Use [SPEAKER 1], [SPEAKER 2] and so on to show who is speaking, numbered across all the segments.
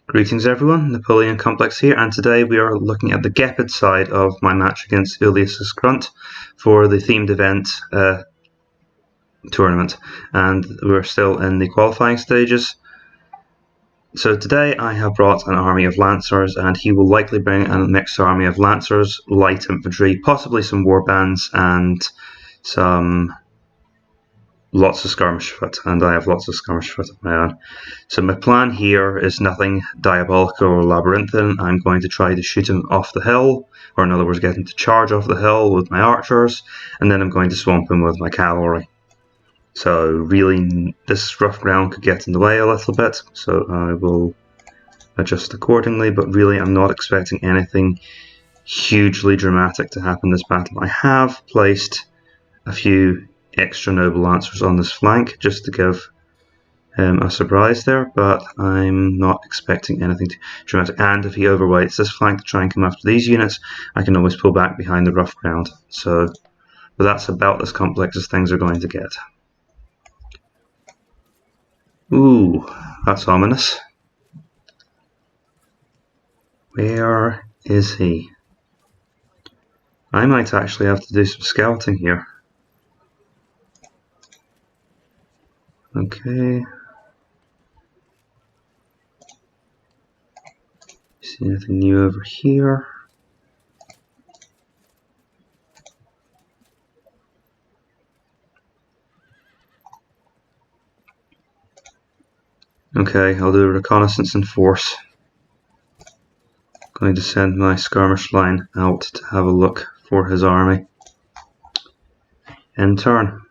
[SPEAKER 1] Greetings everyone, Napoleon Complex here, and today we are looking at the Gepids side of my match against ulysisgrunt for the themed event tournament, and we're still in the qualifying stages. So today I have brought an army of lancers, and he will likely bring a mixed army of lancers, light infantry, possibly some warbands, and lots of skirmish foot, and I have lots of skirmish foot of my own. So my plan here is nothing diabolical or labyrinthine. I'm going to try to shoot him off the hill, or in other words get him to charge off the hill with my archers, and then I'm going to swamp him with my cavalry. So really this rough ground could get in the way a little bit, so I will adjust accordingly, but really I'm not expecting anything hugely dramatic to happen this battle. I have placed a few extra noble lancers on this flank just to give a surprise there, but I'm not expecting anything too dramatic. And if he overweights this flank to try and come after these units, I can always pull back behind the rough ground. But that's about as complex as things are going to get. Ooh, that's ominous. Where is he? I might actually have to do some scouting here. Okay. See anything new over here? Okay, I'll do a reconnaissance in force. Going to send my skirmish line out to have a look for his army. End turn.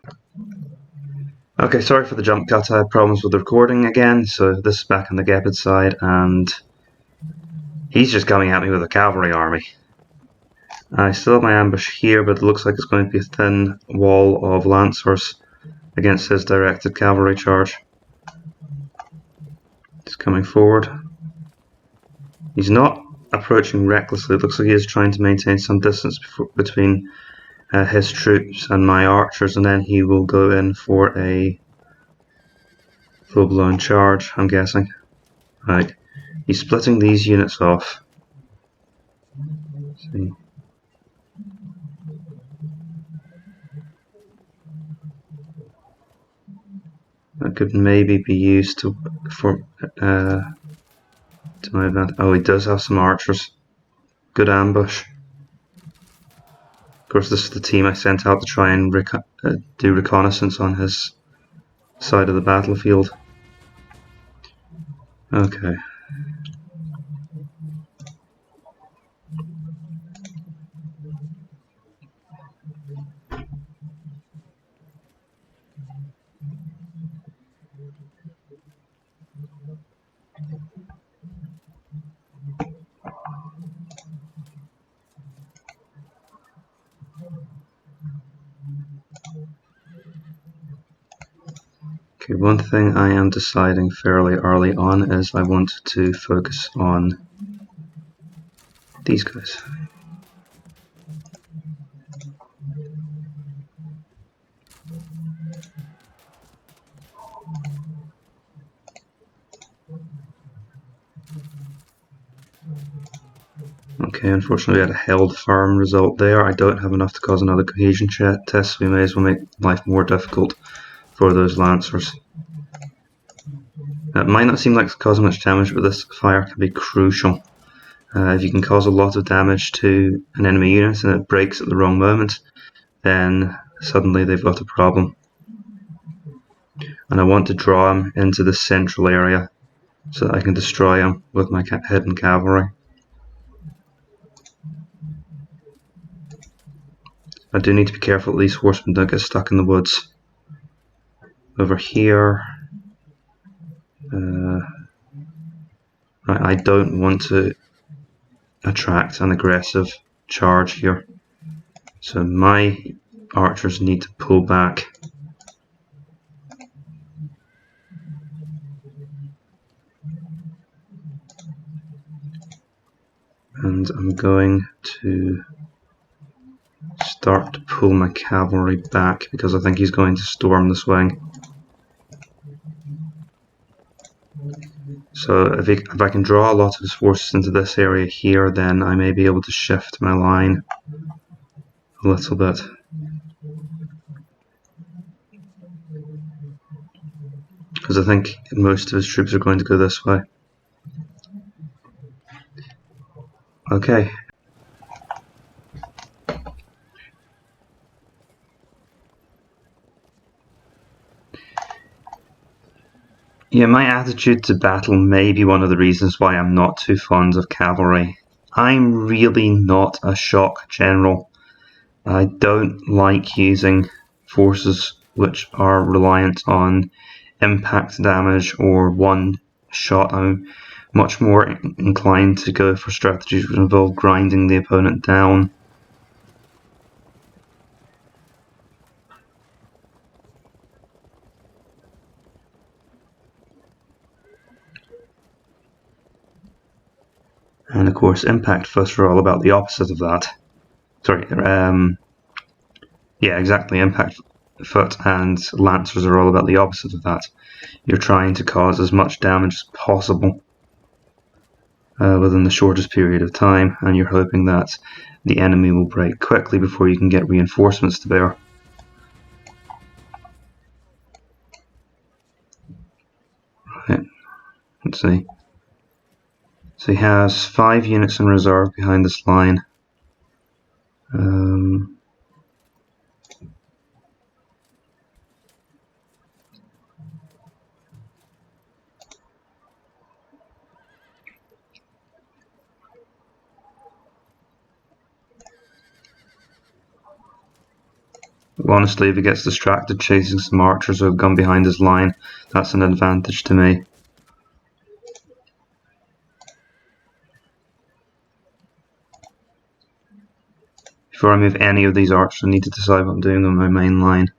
[SPEAKER 1] Okay, sorry for the jump cut. I had problems with the recording again, so this is back on the Gepids side, and he's just coming at me with a cavalry army. I still have my ambush here, but it looks like it's going to be a thin wall of lancers against his directed cavalry charge. He's coming forward. He's not approaching recklessly. It looks like he is trying to maintain some distance between his troops and my archers, and then he will go in for a full-blown charge, I'm guessing. Right, he's splitting these units off. Let's see. That could maybe be used to my advantage. Oh, he does have some archers. Good ambush. Of course, this is the team I sent out to try and do reconnaissance on his side of the battlefield. Okay. Okay, one thing I am deciding fairly early on is I want to focus on these guys. Okay, unfortunately we had a held firm result there. I don't have enough to cause another cohesion test, so we may as well make life more difficult for those lancers. It might not seem like it's causing much damage, but this fire can be crucial. If you can cause a lot of damage to an enemy unit and it breaks at the wrong moment, then suddenly they've got a problem. And I want to draw him into the central area so that I can destroy him with my hidden cavalry. I do need to be careful that these horsemen don't get stuck in the woods. Over here, right, I don't want to attract an aggressive charge here, so my archers need to pull back. And I'm going to start to pull my cavalry back because I think he's going to storm this wing. So if I can draw a lot of his forces into this area here, then I may be able to shift my line a little bit. Because I think most of his troops are going to go this way. Okay. Yeah, my attitude to battle may be one of the reasons why I'm not too fond of cavalry. I'm really not a shock general. I don't like using forces which are reliant on impact damage or one shot. I'm much more inclined to go for strategies which involve grinding the opponent down. And of course, impact foot are all about the opposite of that. Sorry, yeah, exactly. Impact foot and lancers are all about the opposite of that. You're trying to cause as much damage as possible within the shortest period of time, and you're hoping that the enemy will break quickly before you can get reinforcements to bear. Right. Let's see. So he has 5 units in reserve behind this line. Honestly, if he gets distracted chasing some archers who have gone behind his line, that's an advantage to me. Before I move any of these archers, I need to decide what I'm doing on my main line.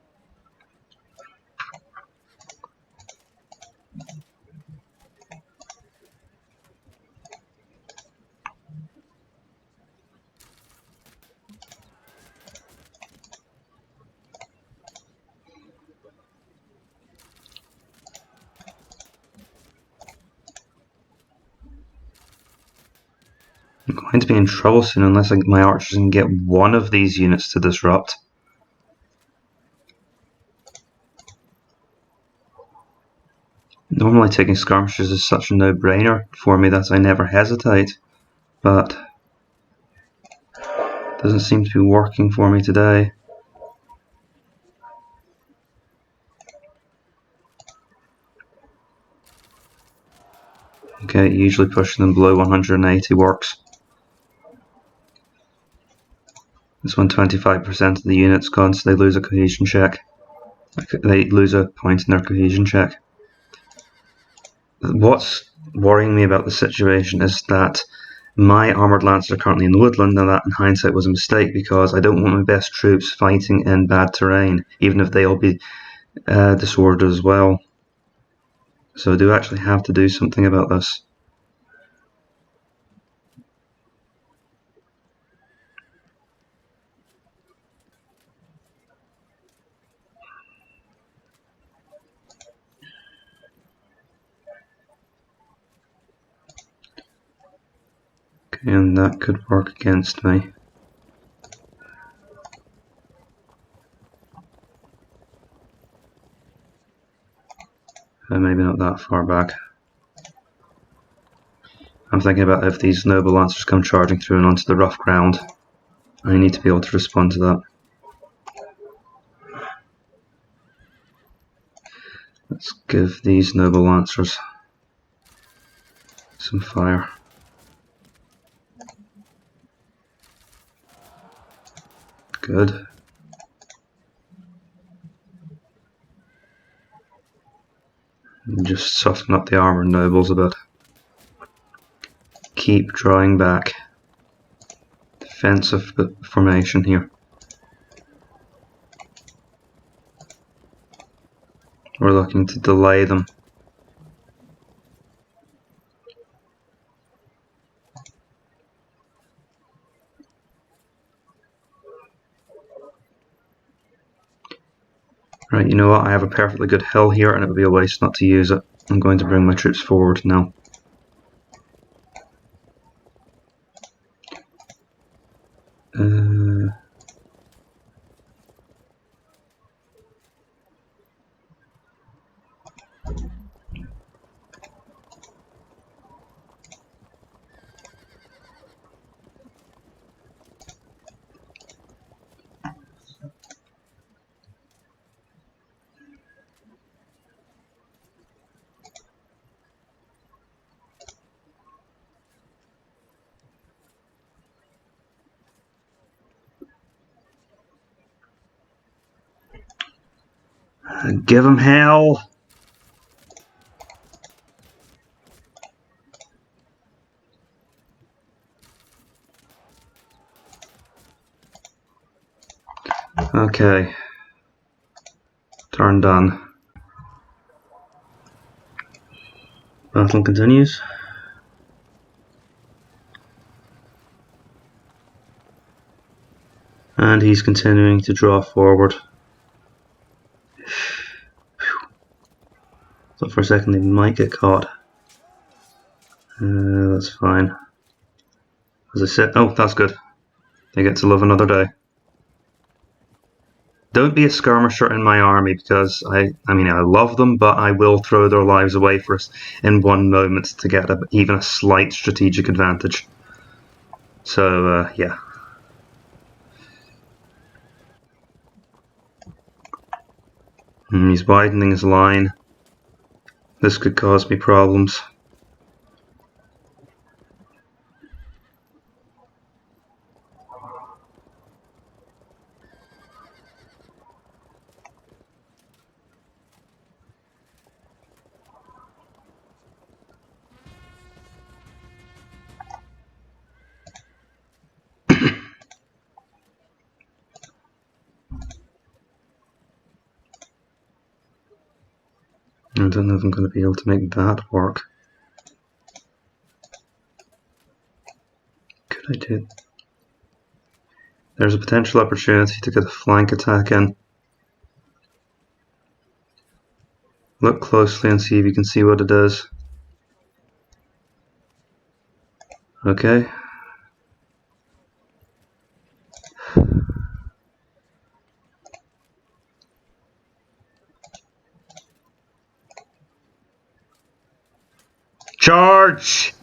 [SPEAKER 1] I'm going to be in trouble soon unless my archers can get one of these units to disrupt. Normally taking skirmishers is such a no-brainer for me that I never hesitate, but it doesn't seem to be working for me today. Okay, usually pushing them below 180 works. This one, 25% of the units gone, so they lose a cohesion check. They lose a point in their cohesion check. What's worrying me about the situation is that my armoured lancers are currently in the woodland, and that in hindsight was a mistake because I don't want my best troops fighting in bad terrain, even if they'll be disordered as well. So I do actually have to do something about this. Okay, and that could work against me. Maybe not that far back. I'm thinking about if these noble lancers come charging through and onto the rough ground, I need to be able to respond to that. Let's give these noble lancers some fire. Good. And just soften up the armor nobles a bit. Keep drawing back. Defensive formation here. We're looking to delay them. Right, you know what? I have a perfectly good hill here and it would be a waste not to use it. I'm going to bring my troops forward now. Give him hell! Okay. Turn done. Battle continues. And he's continuing to draw forward. Thought for a second they might get caught. That's fine. As I said, oh, that's good. They get to live another day. Don't be a skirmisher in my army, because I mean, I love them, but I will throw their lives away for us in one moment to get even a slight strategic advantage. So, yeah. He's widening his line. This could cause me problems. I don't know if I'm going to be able to make that work. Could I do it? There's a potential opportunity to get a flank attack in. Look closely and see if you can see what it is. Okay. Charge!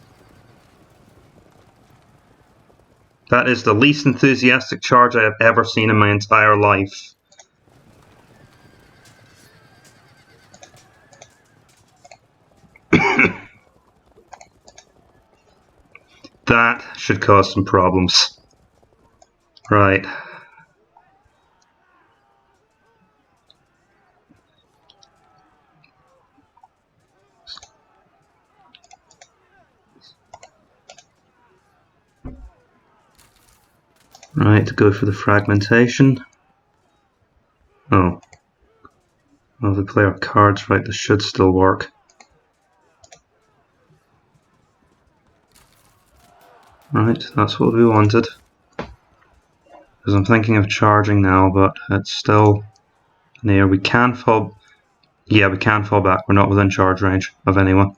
[SPEAKER 1] That is the least enthusiastic charge I have ever seen in my entire life. That should cause some problems. Right. Right, go for the fragmentation. Oh. Well, if we play our cards right, this should still work. Right, that's what we wanted. Because I'm thinking of charging now, but it's still near. We can fall... Yeah, we can fall back. We're not within charge range of anyone.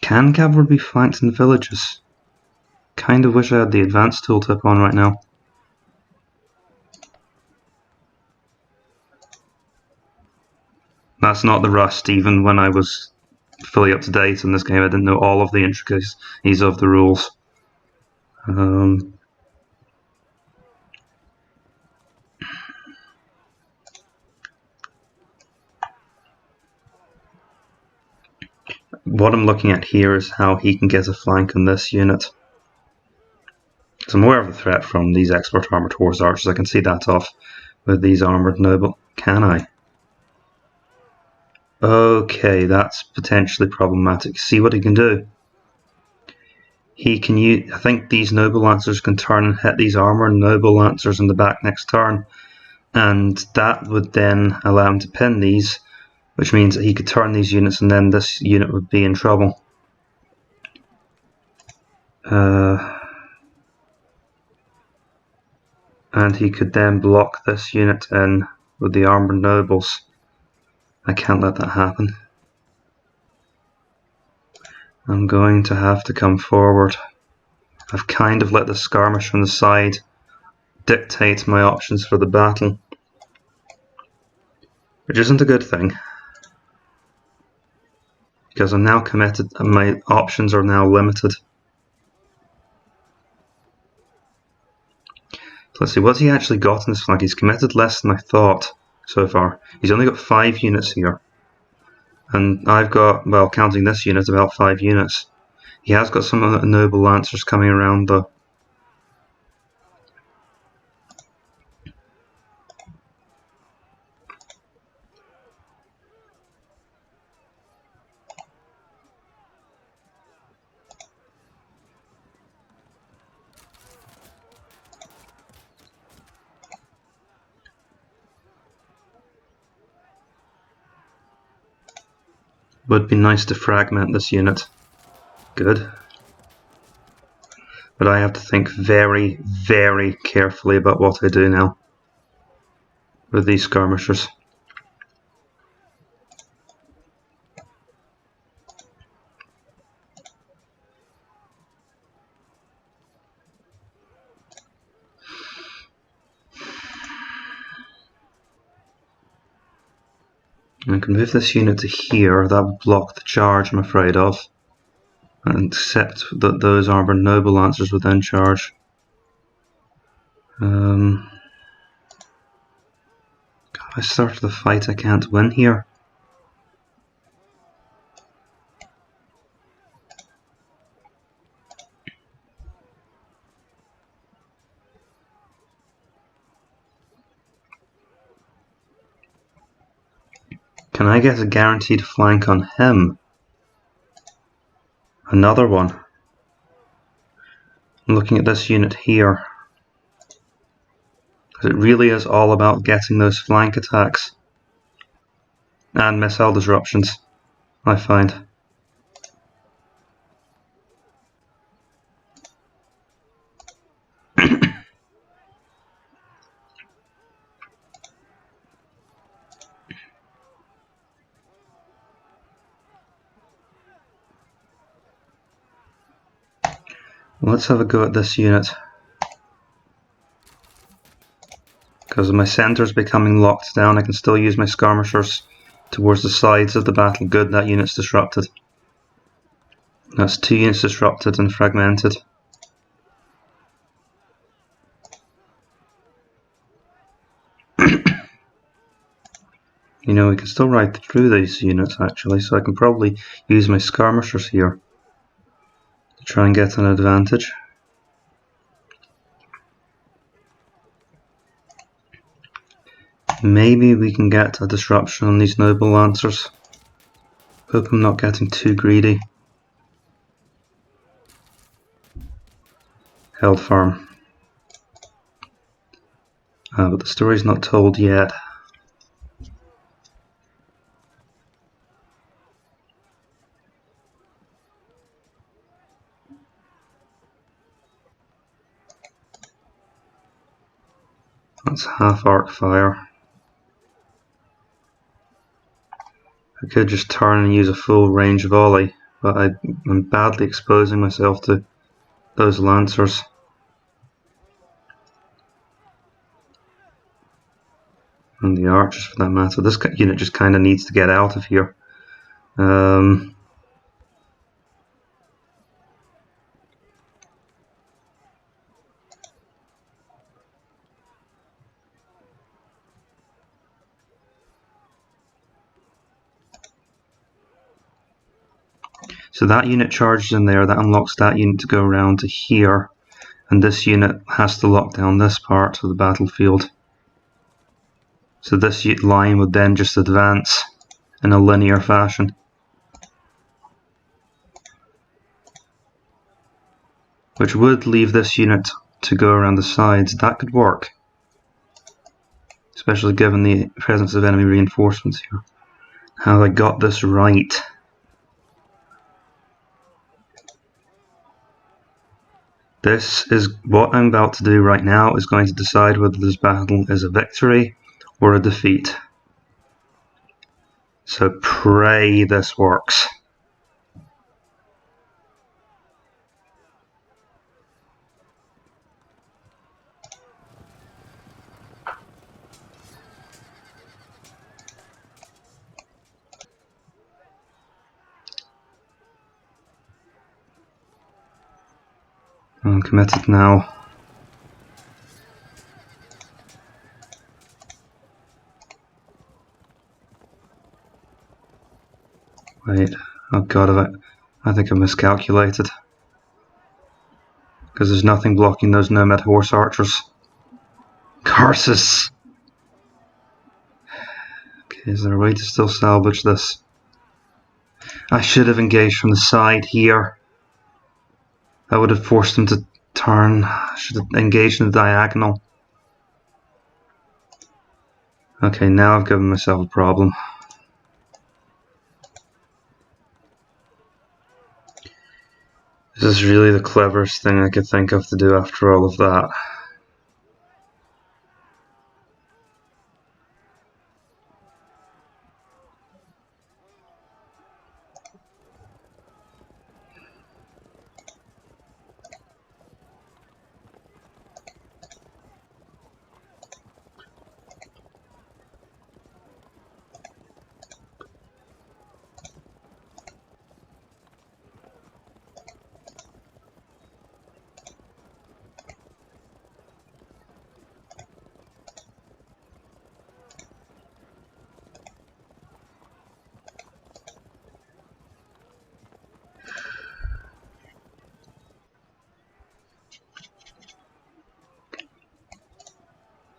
[SPEAKER 1] Can cavalry be flanked in villages? Kind of wish I had the advanced tooltip on right now. That's not the rust, even when I was fully up to date in this game. I didn't know all of the intricacies of the rules. What I'm looking at here is how he can get a flank on this unit. So I'm aware of the threat from these expert armored horse archers. I can see that off with these armored noble. Can I? Okay, that's potentially problematic. See what he can do. He can use, I think these noble lancers can turn and hit these armored noble lancers in the back next turn, and that would then allow him to pin these, which means that he could turn these units and then this unit would be in trouble. And he could then block this unit in with the armored nobles. I can't let that happen. I'm going to have to come forward. I've kind of let the skirmish from the side dictate my options for the battle, which isn't a good thing, because I'm now committed and my options are now limited. Let's see, what's he actually got in this flank? He's committed less than I thought so far. He's only got 5 units here. And I've got, well, counting this unit, about 5 units. He has got some noble lancers coming around though. Would be nice to fragment this unit. Good. But I have to think very, very carefully about what I do now with these skirmishers. I can move this unit to here. That would block the charge I'm afraid of. And except that those armored noble lancers would then charge. If I start the fight, I can't win here. Can I get a guaranteed flank on him? Another one. I'm looking at this unit here. Because it really is all about getting those flank attacks. And missile disruptions, I find. Let's have a go at this unit. Because my centre's becoming locked down, I can still use my skirmishers towards the sides of the battle. Good, that unit's disrupted. That's 2 units disrupted and fragmented. You know, we can still ride through these units actually, so I can probably use my skirmishers here to try and get an advantage. Maybe we can get a disruption on these noble lancers. Hope I'm not getting too greedy. Held firm. But the story's not told yet. That's half arc fire. I could just turn and use a full range volley, but I'm badly exposing myself to those lancers. And the archers for that matter. This unit just kind of needs to get out of here. So that unit charges in there, that unlocks that unit to go around to here, and this unit has to lock down this part of the battlefield. So this line would then just advance in a linear fashion. Which would leave this unit to go around the sides. That could work. Especially given the presence of enemy reinforcements here. Have I got this right? This is what I'm about to do right now is going to decide whether this battle is a victory or a defeat. So pray this works. I'm committed now. Wait, oh god, I think I miscalculated. Because there's nothing blocking those nomad horse archers. Curses! Okay, is there a way to still salvage this? I should have engaged from the side here. That would have forced him to turn. I should have engaged in the diagonal. Okay, now I've given myself a problem. This is really the cleverest thing I could think of to do after all of that.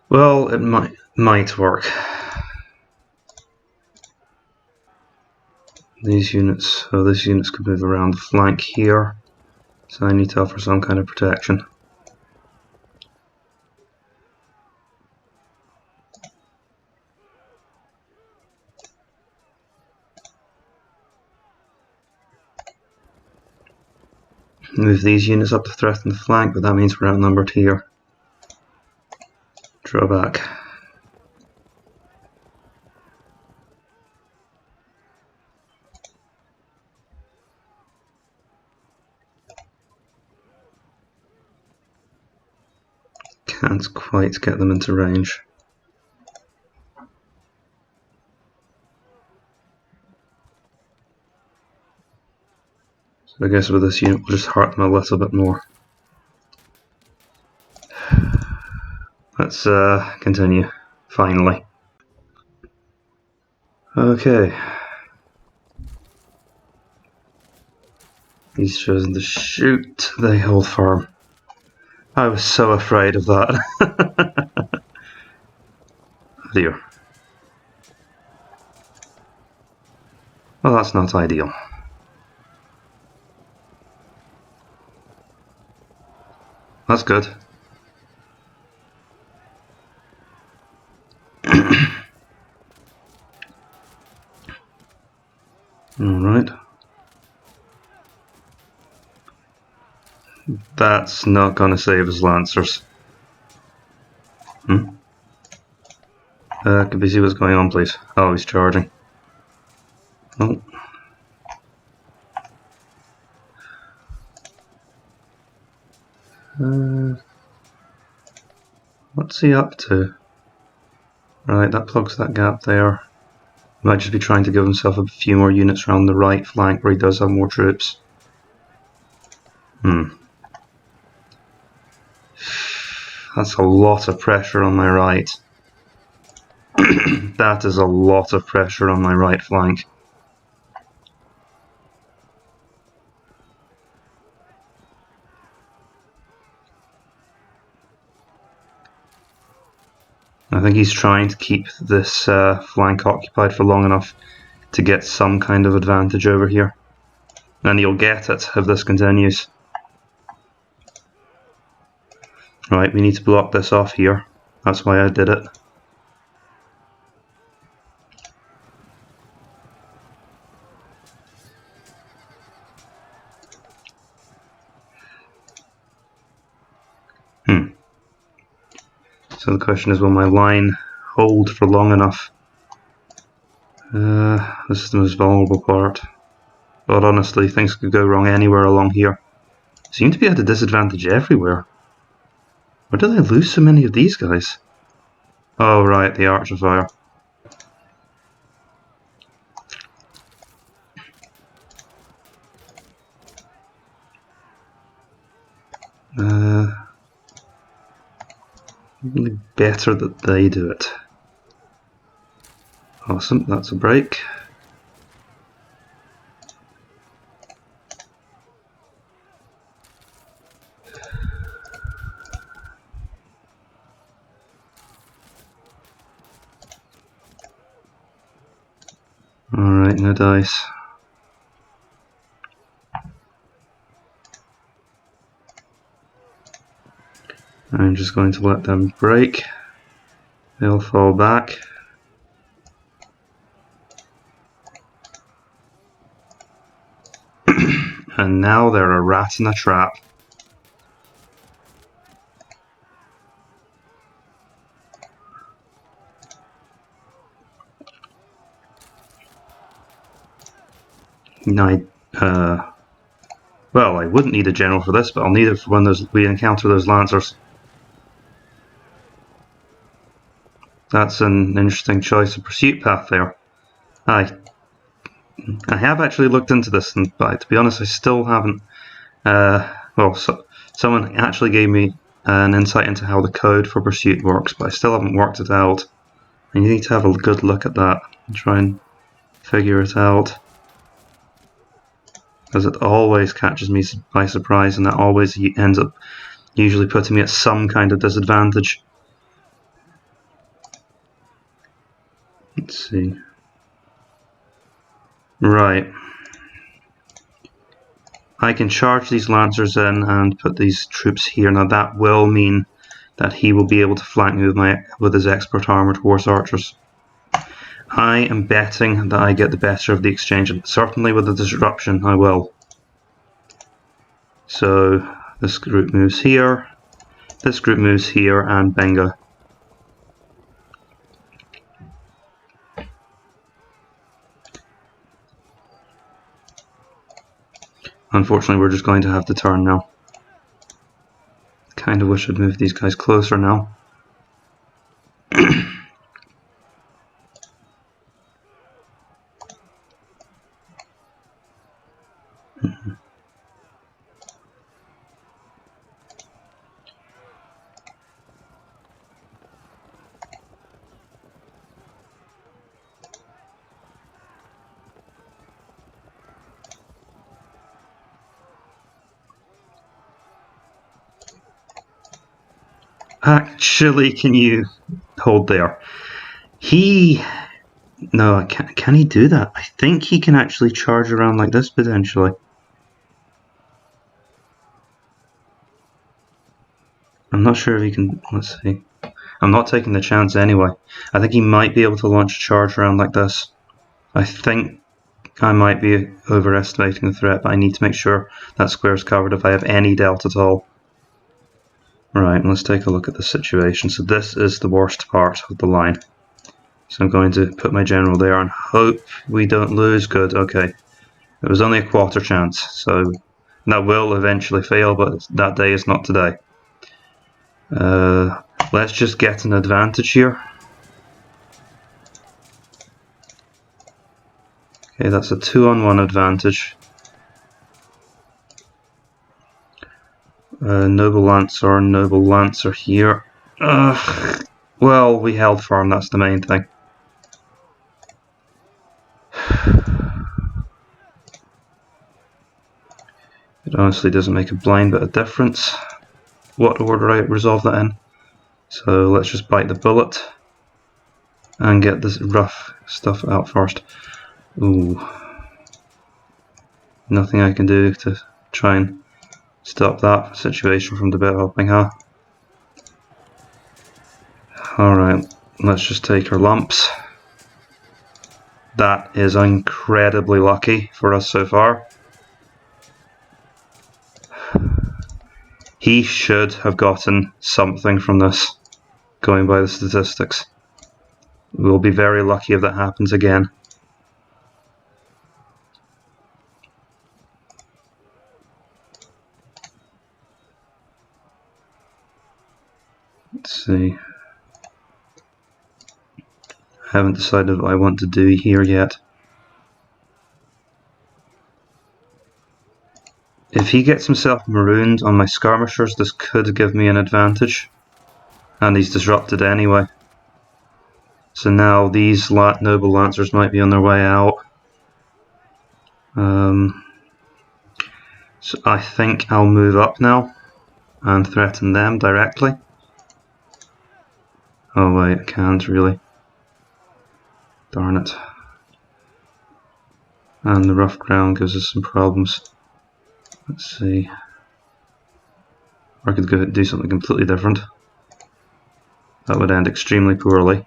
[SPEAKER 1] Well, it might work. These units, so this units could move around the flank here, so I need to offer some kind of protection. Move these units up to threaten the flank, but that means we're outnumbered here. Draw back. Can't quite get them into range. So I guess with this unit we'll just hurt them a little bit more. Let's continue, finally. Okay. He's chosen to shoot. They hold firm. I was so afraid of that. Oh dear. Well, that's not ideal. That's good. Alright. That's not gonna save his lancers. Can we see what's going on, please? Oh, he's charging. Oh. What's he up to? Right, that plugs that gap there. Might just be trying to give himself a few more units around the right flank where he does have more troops. That's a lot of pressure on my right. That is a lot of pressure on my right flank. I think he's trying to keep this flank occupied for long enough to get some kind of advantage over here. And he'll get it if this continues. Right, we need to block this off here. That's why I did it. So the question is, will my line hold for long enough? This is the most vulnerable part. But honestly, things could go wrong anywhere along here. Seem to be at a disadvantage everywhere. Where did I lose so many of these guys? Oh right, the Arch of Fire. Really better that they do it. Awesome, that's a break. Alright, no dice. I'm just going to let them break. They'll fall back. And now they're a rat in a trap. Well, I wouldn't need a general for this, but I'll need it for when we encounter those lancers. That's an interesting choice of pursuit path there. I have actually looked into this, but to be honest, I still haven't. Someone actually gave me an insight into how the code for pursuit works, but I still haven't worked it out. And you need to have a good look at that and try and figure it out. Because it always catches me by surprise, and that always ends up usually putting me at some kind of disadvantage. Let's see. Right. I can charge these lancers in and put these troops here. Now that will mean that he will be able to flank me with his expert armoured horse archers. I am betting that I get the better of the exchange, and certainly with the disruption I will. So this group moves here, this group moves here, and bingo. Unfortunately, we're just going to have to turn now. Kind of wish I'd moved these guys closer now. Actually, can you hold there? No, can he do that? I think he can actually charge around like this potentially. I'm not sure if he can. Let's see. I'm not taking the chance anyway. I think he might be able to launch a charge around like this. I think I might be overestimating the threat, but I need to make sure that square's covered if I have any doubt at all. Right, let's take a look at the situation. So this is the worst part of the line. So I'm going to put my general there and hope we don't lose. Good, okay. It was only a quarter chance, so that will eventually fail, but that day is not today. Let's just get an advantage here. Okay, that's a 2-on-1 advantage. Noble Lancer here. Well, we held firm, that's the main thing. It honestly doesn't make a blind bit of difference what order I resolve that in. So let's just bite the bullet and get this rough stuff out first. Ooh. Nothing I can do to try and stop that situation from developing, huh? Alright, let's just take our lumps. That is incredibly lucky for us so far. He should have gotten something from this, going by the statistics. We'll be very lucky if that happens again. Let's see. I haven't decided what I want to do here yet. If he gets himself marooned on my skirmishers, this could give me an advantage. And he's disrupted anyway. So now these noble lancers might be on their way out. So I think I'll move up now and threaten them directly. Oh wait, I can't really. Darn it. And the rough ground gives us some problems. Let's see. Or I could go do something completely different. That would end extremely poorly.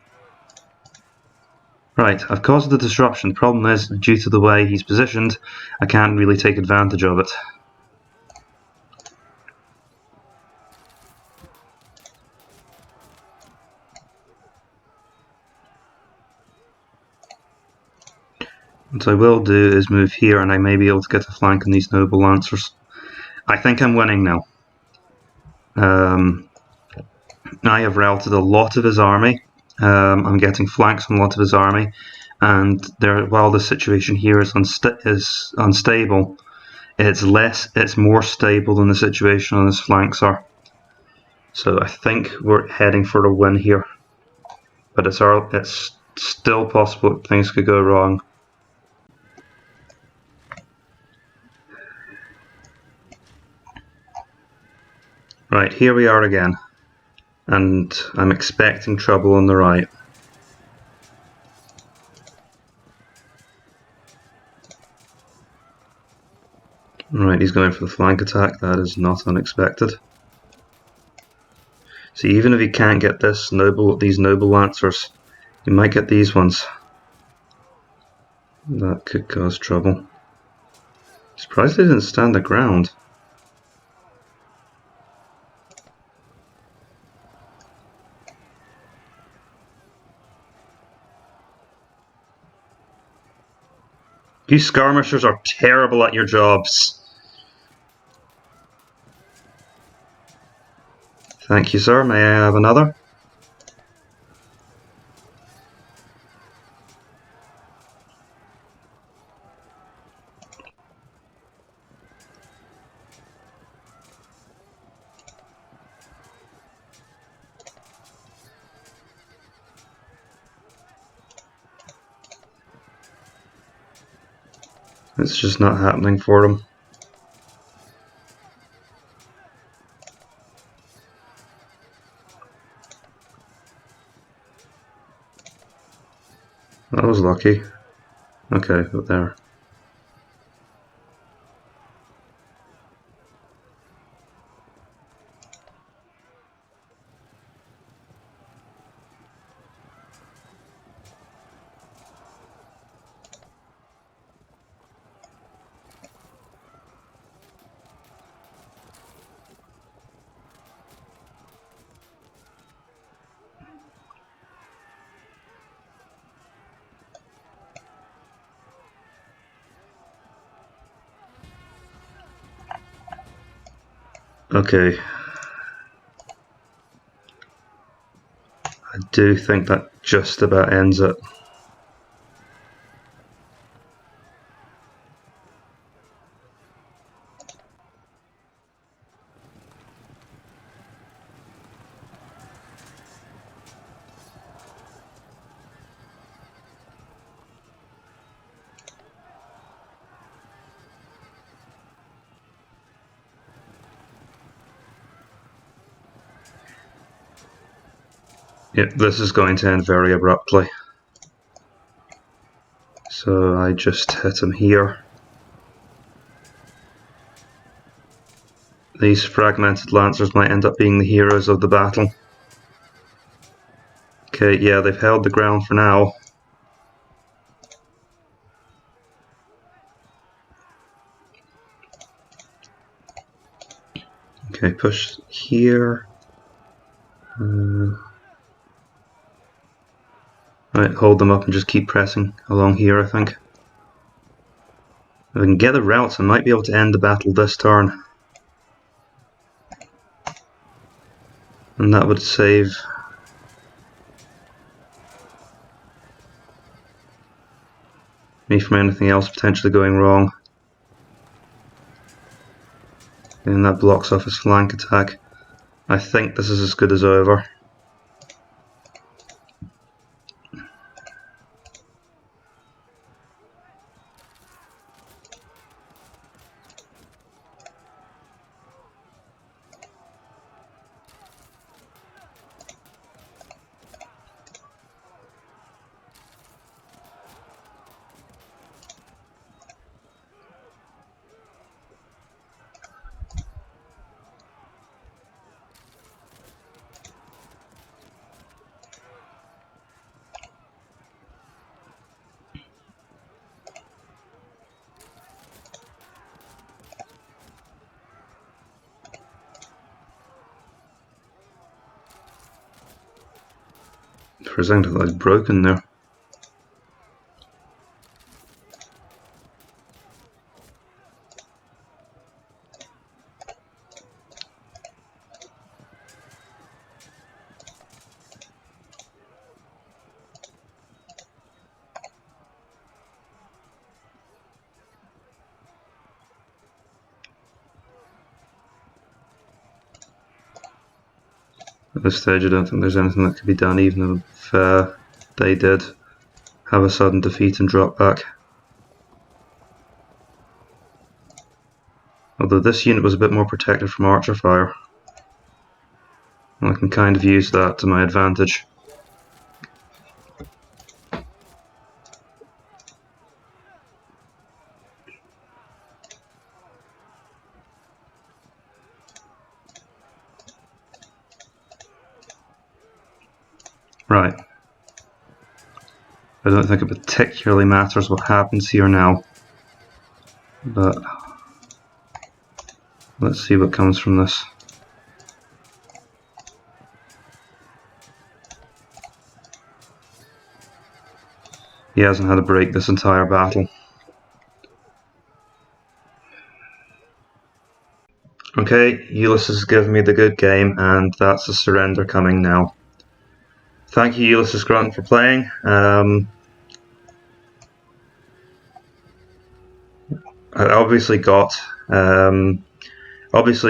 [SPEAKER 1] Right, I've caused the disruption. The problem is, due to the way he's positioned, I can't really take advantage of it. What I will do is move here, and I may be able to get a flank on these noble lancers. I think I'm winning now. I have routed a lot of his army. I'm getting flanks on a lot of his army, and while the situation here is unstable, it's more stable than the situation on his flanks are. So I think we're heading for a win here, but it's still possible that things could go wrong. Right, here we are again, and I'm expecting trouble on the right. Right, he's going for the flank attack. That is not unexpected. See, even if he can't get these noble lancers, he might get these ones. That could cause trouble. Surprised they didn't stand the ground. You skirmishers are terrible at your jobs. Thank you, sir. May I have another? It's just not happening for him. That was lucky. Okay, but there. Okay. I do think that just about ends it. Yep, this is going to end very abruptly. So I just hit him here. These fragmented lancers might end up being the heroes of the battle. Okay, yeah, they've held the ground for now. Okay, push here. Right, hold them up and just keep pressing along here, I think. If I can get the routes, I might be able to end the battle this turn. And that would save me from anything else potentially going wrong. And that blocks off his flank attack. I think this is as good as over. for a second, I thought I was broken there. At this stage I don't think there's anything that could be done, even if they did have a sudden defeat and drop back. Although this unit was a bit more protected from archer fire. And I can kind of use that to my advantage. Right. I don't think it particularly matters what happens here now, but let's see what comes from this. He hasn't had a break this entire battle. Okay, Ulysses has given me the good game, and that's a surrender coming now. Thank you, ulysisgrunt, for playing. I obviously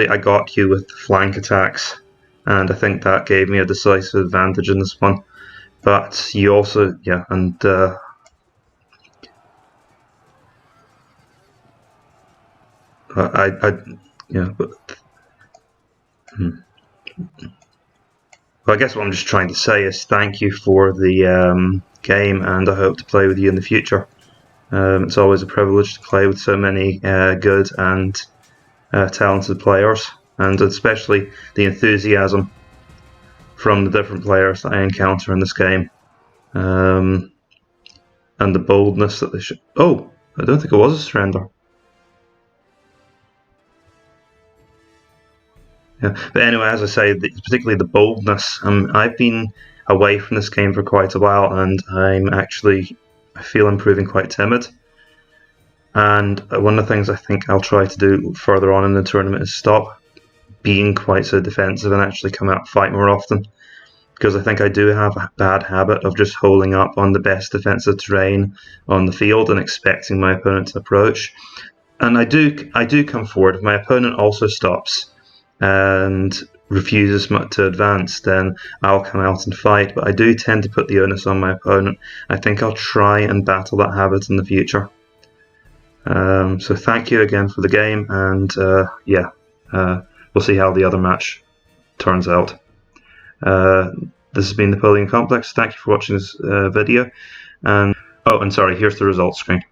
[SPEAKER 1] I got you with the flank attacks, and I think that gave me a decisive advantage in this one. But you also, yeah, and yeah, but. Well, I guess what I'm just trying to say is thank you for the game, and I hope to play with you in the future. It's always a privilege to play with so many good and talented players, and especially the enthusiasm from the different players that I encounter in this game, and the boldness that they show. Oh, I don't think it was a surrender. Yeah, but anyway, as I say, particularly the boldness. I've been away from this game for quite a while, and I feel I'm proving quite timid. And one of the things I think I'll try to do further on in the tournament is stop being quite so defensive and actually come out and fight more often. Because I think I do have a bad habit of just holding up on the best defensive terrain on the field and expecting my opponent to approach. And I do come forward. If my opponent also stops and refuses to advance, then I'll come out and fight. But I do tend to put the onus on my opponent. I think I'll try and battle that habit in the future. So thank you again for the game, and yeah, we'll see how the other match turns out. This has been Napoleon Complex. Thank you for watching this video. And oh, and sorry, here's the results screen.